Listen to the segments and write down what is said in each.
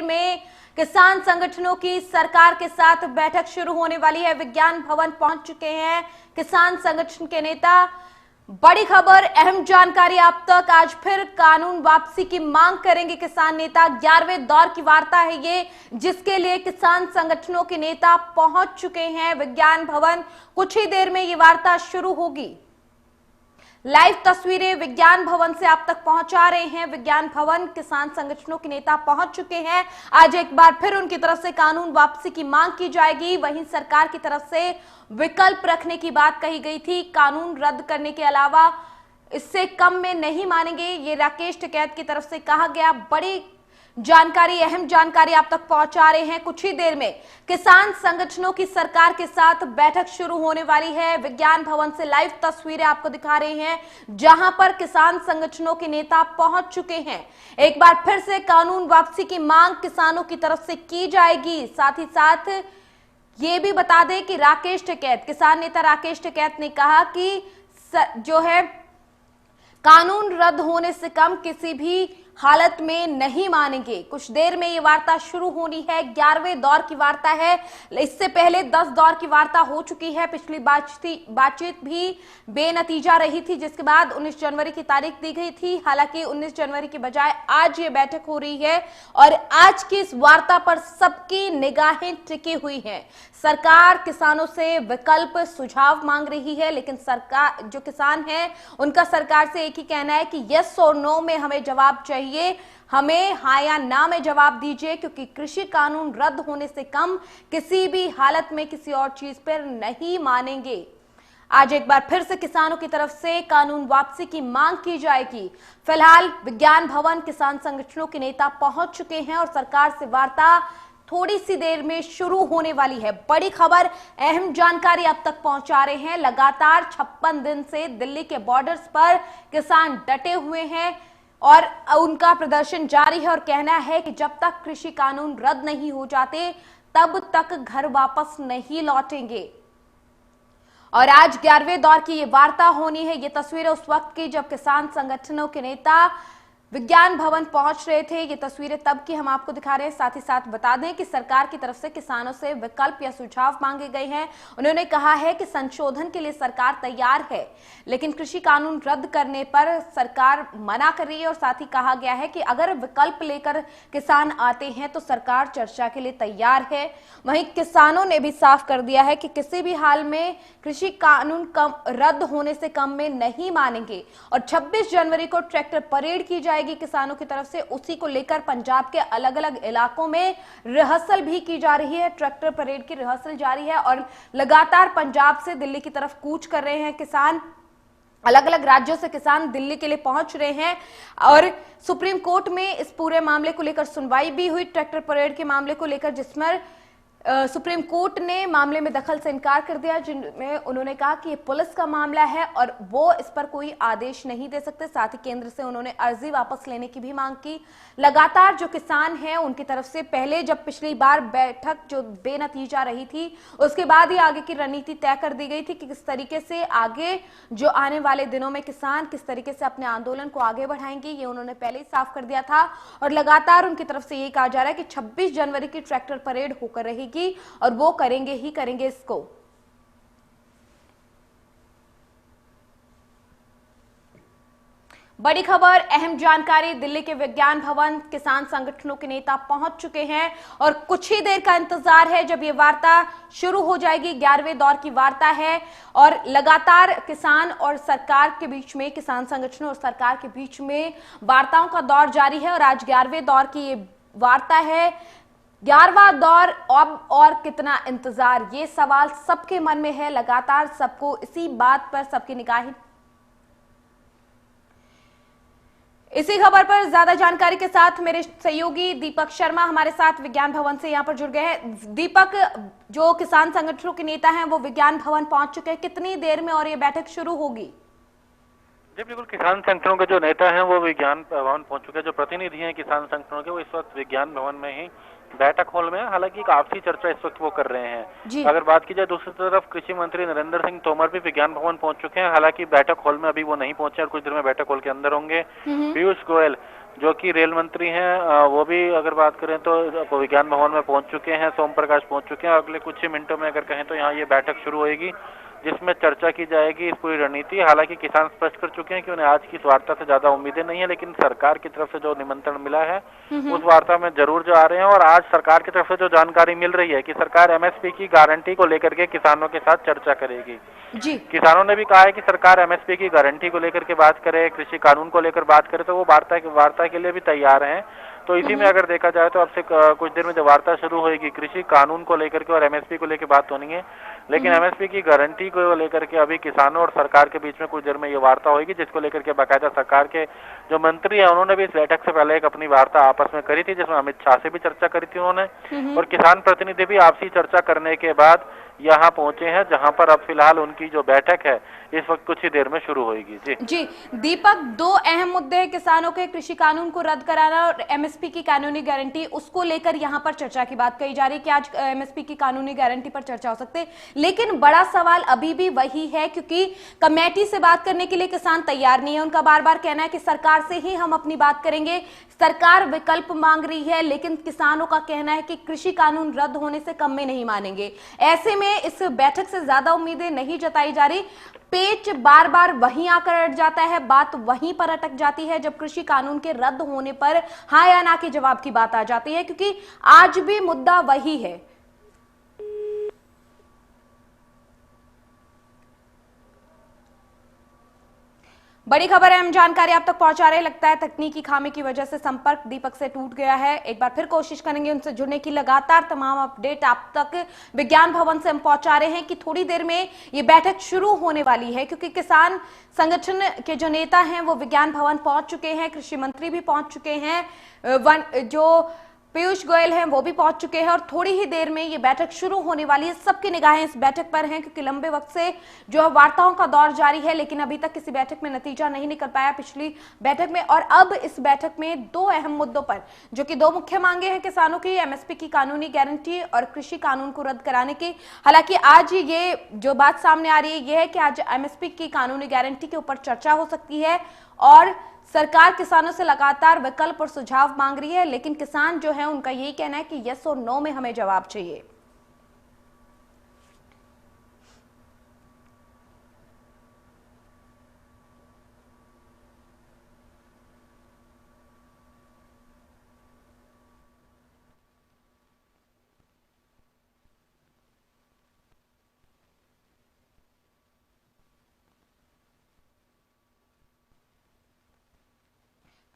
में किसान संगठनों की सरकार के साथ बैठक शुरू होने वाली है। विज्ञान भवन पहुंच चुके हैं किसान संगठन के नेता। बड़ी खबर, अहम जानकारी आप तक। आज फिर कानून वापसी की मांग करेंगे किसान नेता। 11वें दौर की वार्ता है ये, जिसके लिए किसान संगठनों के नेता पहुंच चुके हैं विज्ञान भवन। कुछ ही देर में ये वार्ता शुरू होगी। लाइव तस्वीरें विज्ञान भवन से आप तक पहुंचा रहे हैं। विज्ञान भवन किसान संगठनों के नेता पहुंच चुके हैं। आज एक बार फिर उनकी तरफ से कानून वापसी की मांग की जाएगी। वहीं सरकार की तरफ से विकल्प रखने की बात कही गई थी। कानून रद्द करने के अलावा इससे कम में नहीं मानेंगे, ये राकेश टिकैत की तरफ से कहा गया। बड़ी जानकारी, अहम जानकारी आप तक पहुंचा रहे हैं। कुछ ही देर में किसान संगठनों की सरकार के साथ बैठक शुरू होने वाली है। विज्ञान भवन से लाइव तस्वीरें आपको दिखा रहे हैं, जहां पर किसान संगठनों के नेता पहुंच चुके हैं। एक बार फिर से कानून वापसी की मांग किसानों की तरफ से की जाएगी। साथ ही साथ ये भी बता दें कि राकेश टिकैत, किसान नेता राकेश टिकैत ने कहा कि जो है कानून रद्द होने से कम किसी भी हालत में नहीं मानेंगे। कुछ देर में ये वार्ता शुरू होनी है। 11वें दौर की वार्ता है। इससे पहले 10 दौर की वार्ता हो चुकी है। पिछली बातचीत भी बेनतीजा रही थी, जिसके बाद 19 जनवरी की तारीख दी गई थी। हालांकि 19 जनवरी की बजाय आज ये बैठक हो रही है और आज की इस वार्ता पर सबकी निगाहें टिकी हुई हैं। सरकार किसानों से विकल्प सुझाव मांग रही है, लेकिन सरकार, जो किसान हैं, उनका सरकार से एक ही कहना है कि यस और नो में हमें जवाब चाहिए। हमें हाँ या ना में जवाब दीजिए, क्योंकि कृषि कानून रद्द होने से कम किसी भी हालत में किसी और चीज पर नहीं मानेंगे। आज एक बार फिर से किसानों की तरफ से कानून वापसी की मांग की जाएगी। फिलहाल विज्ञान भवन किसान संगठनों के नेता पहुंच चुके हैं और सरकार से वार्ता थोड़ी सी देर में शुरू होने वाली है। बड़ी खबर, अहम जानकारी अब तक पहुंचा रहे हैं। लगातार 56 दिन से दिल्ली के बॉर्डर्स पर किसान डटे हुए हैं और उनका प्रदर्शन जारी है और कहना है कि जब तक कृषि कानून रद्द नहीं हो जाते तब तक घर वापस नहीं लौटेंगे। और आज 11वें दौर की ये वार्ता होनी है। ये तस्वीरें उस वक्त की जब किसान संगठनों के नेता विज्ञान भवन पहुंच रहे थे। ये तस्वीरें तब की हम आपको दिखा रहे हैं। साथ ही साथ बता दें कि सरकार की तरफ से किसानों से विकल्प या सुझाव मांगे गए हैं। उन्होंने कहा है कि संशोधन के लिए सरकार तैयार है, लेकिन कृषि कानून रद्द करने पर सरकार मना कर रही है। और साथ ही कहा गया है कि अगर विकल्प लेकर किसान आते हैं तो सरकार चर्चा के लिए तैयार है। वहीं किसानों ने भी साफ कर दिया है कि किसी भी हाल में कृषि कानून रद्द होने से कम में नहीं मानेंगे। और 26 जनवरी को ट्रैक्टर परेड की जाएगी किसानों की तरफ से। उसी को लेकर पंजाब के अलग अलग इलाकों में रिहर्सल भी की जा रही है। ट्रैक्टर परेड की रिहर्सल जारी है और लगातार पंजाब से दिल्ली की तरफ कूच कर रहे हैं किसान। अलग अलग राज्यों से किसान दिल्ली के लिए पहुंच रहे हैं और सुप्रीम कोर्ट में इस पूरे मामले को लेकर सुनवाई भी हुई, ट्रैक्टर परेड के मामले को लेकर, जिसमें सुप्रीम कोर्ट ने मामले में दखल से इनकार कर दिया, जिनमें उन्होंने कहा कि ये पुलिस का मामला है और वो इस पर कोई आदेश नहीं दे सकते। साथ ही केंद्र से उन्होंने अर्जी वापस लेने की भी मांग की। लगातार जो किसान हैं उनकी तरफ से पहले, जब पिछली बार बैठक जो बेनतीजा रही थी, उसके बाद ही आगे की रणनीति तय कर दी गई थी कि किस तरीके से आगे जो आने वाले दिनों में किसान किस तरीके से अपने आंदोलन को आगे बढ़ाएंगे, ये उन्होंने पहले ही साफ कर दिया था। और लगातार उनकी तरफ से ये कहा जा रहा है कि 26 जनवरी की ट्रैक्टर परेड होकर रहेगी और वो करेंगे ही करेंगे इसको। बड़ी खबर, अहम जानकारी, दिल्ली के विज्ञान भवन किसान संगठनों के नेता पहुंच चुके हैं और कुछ ही देर का इंतजार है जब ये वार्ता शुरू हो जाएगी। 11वें दौर की वार्ता है और लगातार किसान और सरकार के बीच में, किसान संगठनों और सरकार के बीच में वार्ताओं का दौर जारी है और आज 11वें दौर की ये वार्ता है। 11वां दौर, अब और कितना इंतजार, ये सवाल सबके मन में है। लगातार सबको इसी बात पर सबकी निगाहें। इसी खबर पर ज्यादा जानकारी के साथ मेरे सहयोगी दीपक शर्मा हमारे साथ विज्ञान भवन से यहां पर जुड़ गए हैं। दीपक, जो किसान संगठनों के नेता हैं वो विज्ञान भवन पहुंच चुके हैं, कितनी देर में और ये बैठक शुरू होगी? जी बिल्कुल, किसान संगठनों के जो नेता हैं वो विज्ञान भवन पहुंच चुके हैं। जो प्रतिनिधि हैं किसान संगठनों के, वो इस वक्त विज्ञान भवन में ही बैठक हॉल में। हालांकि एक आपसी चर्चा इस वक्त वो कर रहे जी। हैं। अगर बात की जाए दूसरी तरफ कृषि मंत्री नरेंद्र सिंह तोमर भी विज्ञान भवन पहुंच चुके हैं। हालांकि बैठक हॉल में अभी वो नहीं पहुंचे और कुछ देर में बैठक हॉल के अंदर होंगे। पीयूष गोयल जो कि रेल मंत्री हैं, वो भी अगर बात करें तो विज्ञान भवन में पहुंच चुके हैं। सोम प्रकाश पहुंच चुके हैं। अगले कुछ ही मिनटों में अगर कहें तो यहाँ ये बैठक शुरू होगी जिसमें चर्चा की जाएगी इस पूरी रणनीति। हालांकि किसान स्पष्ट कर चुके हैं कि उन्हें आज की इस वार्ता से ज्यादा उम्मीदें नहीं है, लेकिन सरकार की तरफ से जो निमंत्रण मिला है उस वार्ता में जरूर जो आ रहे हैं। और आज सरकार की तरफ से जो जानकारी मिल रही है कि सरकार एमएसपी की गारंटी को लेकर के किसानों के साथ चर्चा करेगी। जी। किसानों ने भी कहा है कि सरकार एमएसपी की गारंटी को लेकर के बात करे, कृषि कानून को लेकर बात करे, तो वो वार्ता के लिए भी तैयार हैं। तो इसी में अगर देखा जाए तो अब से कुछ देर में जब वार्ता शुरू होगी कृषि कानून को लेकर के और एमएसपी को लेकर बात होनी है, लेकिन एमएसपी की गारंटी को लेकर के अभी किसानों और सरकार के बीच में कुछ देर में ये वार्ता होगी, जिसको लेकर के बाकायदा सरकार के जो मंत्री हैं उन्होंने भी इस बैठक से पहले एक अपनी वार्ता आपस में करी थी, जिसमें अमित शाह से भी चर्चा करी थी उन्होंने। और किसान प्रतिनिधि भी आपसी चर्चा करने के बाद यहाँ पहुंचे हैं, जहां पर अब फिलहाल उनकी जो बैठक है इस वक्त कुछ ही देर में शुरू होगी। जी दीपक, दो अहम मुद्दे हैं किसानों के, कृषि कानून को रद्द कराना और एमएसपी की कानूनी गारंटी, उसको लेकर यहां पर चर्चा की बात कही जा रही है कि आज एमएसपी की कानूनी गारंटी पर चर्चा हो सकती है। लेकिन बड़ा सवाल अभी भी वही है, क्योंकि कमेटी से बात करने के लिए किसान तैयार नहीं है। उनका बार बार कहना है कि सरकार से ही हम अपनी बात करेंगे। सरकार विकल्प मांग रही है, लेकिन किसानों का कहना है कि कृषि कानून रद्द होने से कम में नहीं मानेंगे। ऐसे में इस बैठक से ज्यादा उम्मीदें नहीं जताई जा रही। पेच बार बार वहीं आकर अट जाता है, बात वहीं पर अटक जाती है जब कृषि कानून के रद्द होने पर हाँ या ना के जवाब की बात आ जाती है, क्योंकि आज भी मुद्दा वही है। बड़ी खबर है, हम जानकारी आप तक पहुंचा रहे। लगता है तकनीकी खामी की वजह से संपर्क दीपक से टूट गया है। एक बार फिर कोशिश करेंगे उनसे जुड़ने की। लगातार तमाम अपडेट आप तक विज्ञान भवन से हम पहुंचा रहे हैं कि थोड़ी देर में ये बैठक शुरू होने वाली है, क्योंकि किसान संगठन के जो नेता हैं वो विज्ञान भवन पहुंच चुके हैं, कृषि मंत्री भी पहुंच चुके हैं, जो पीयूष गोयल हैं वो भी पहुंच चुके हैं और थोड़ी ही देर में ये बैठक शुरू होने वाली है। सबकी निगाहें इस बैठक पर हैं, क्योंकि लंबे वक्त से जो वार्ताओं का दौर जारी है, लेकिन अभी तक किसी बैठक में नतीजा नहीं निकल पाया पिछली बैठक में। और अब इस बैठक में दो अहम मुद्दों पर, जो कि दो मुख्य मांगे हैं किसानों की, एमएसपी की कानूनी गारंटी और कृषि कानून को रद्द कराने की। हालांकि आज ये जो बात सामने आ रही है ये है कि आज एमएसपी की कानूनी गारंटी के ऊपर चर्चा हो सकती है और सरकार किसानों से लगातार विकल्प और सुझाव मांग रही है। लेकिन किसान जो है उनका यही कहना है कि यस और नो में हमें जवाब चाहिए।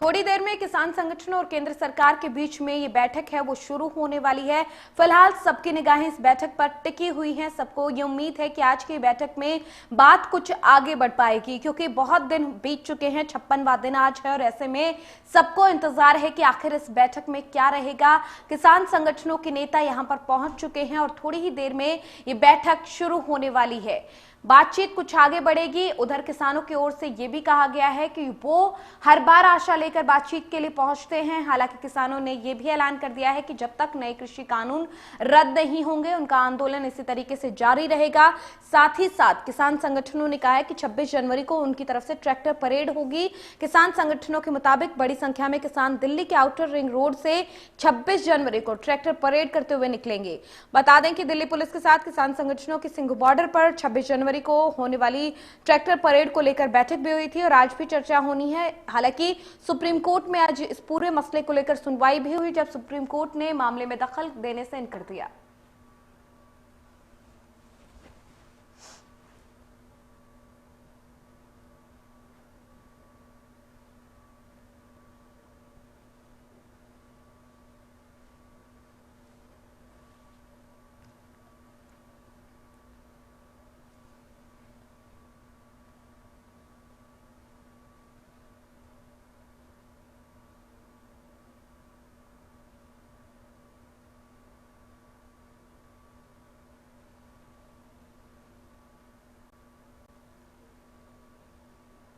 थोड़ी देर में किसान संगठनों और केंद्र सरकार के बीच में ये बैठक है वो शुरू होने वाली है। फिलहाल सबकी निगाहें इस बैठक पर टिकी हुई हैं। सबको ये उम्मीद है कि आज की बैठक में बात कुछ आगे बढ़ पाएगी, क्योंकि बहुत दिन बीत चुके हैं, 56वां दिन आज है और ऐसे में सबको इंतजार है कि आखिर इस बैठक में क्या रहेगा। किसान संगठनों के नेता यहाँ पर पहुंच चुके हैं और थोड़ी ही देर में ये बैठक शुरू होने वाली है। बातचीत कुछ आगे बढ़ेगी। उधर किसानों की ओर से यह भी कहा गया है कि वो हर बार आशा लेकर बातचीत के लिए पहुंचते हैं। हालांकि किसानों ने यह भी ऐलान कर दिया है कि जब तक नए कृषि कानून रद्द नहीं होंगे उनका आंदोलन इसी तरीके से जारी रहेगा। साथ ही साथ किसान संगठनों ने कहा है कि 26 जनवरी को उनकी तरफ से ट्रैक्टर परेड होगी। किसान संगठनों के मुताबिक बड़ी संख्या में किसान दिल्ली के आउटर रिंग रोड से 26 जनवरी को ट्रैक्टर परेड करते हुए निकलेंगे। बता दें कि दिल्ली पुलिस के साथ किसान संगठनों की सिंघू बॉर्डर पर 26 जनवरी को होने वाली ट्रैक्टर परेड को लेकर बैठक भी हुई थी और आज भी चर्चा होनी है। हालांकि सुप्रीम कोर्ट में आज इस पूरे मसले को लेकर सुनवाई भी हुई, जब सुप्रीम कोर्ट ने मामले में दखल देने से इनकार दिया।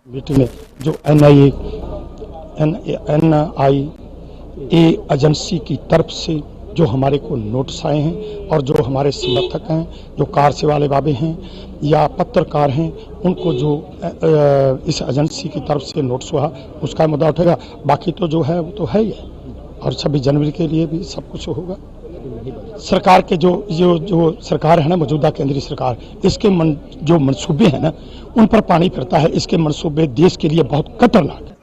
मीटिंग में जो एनआईए एजेंसी की तरफ से जो हमारे को नोटिस आए हैं और जो हमारे समर्थक हैं, जो कार से वाले बाबे हैं या पत्रकार हैं, उनको जो इस एजेंसी की तरफ से नोटिस हुआ उसका मुद्दा उठेगा। बाकी तो जो है वो तो है ही है, और 26 जनवरी के लिए भी सब कुछ होगा। सरकार के जो सरकार है ना, मौजूदा केंद्रीय सरकार, इसके जो मंसूबे हैं ना, उन पर पानी फिरता है। इसके मंसूबे देश के लिए बहुत खतरनाक है।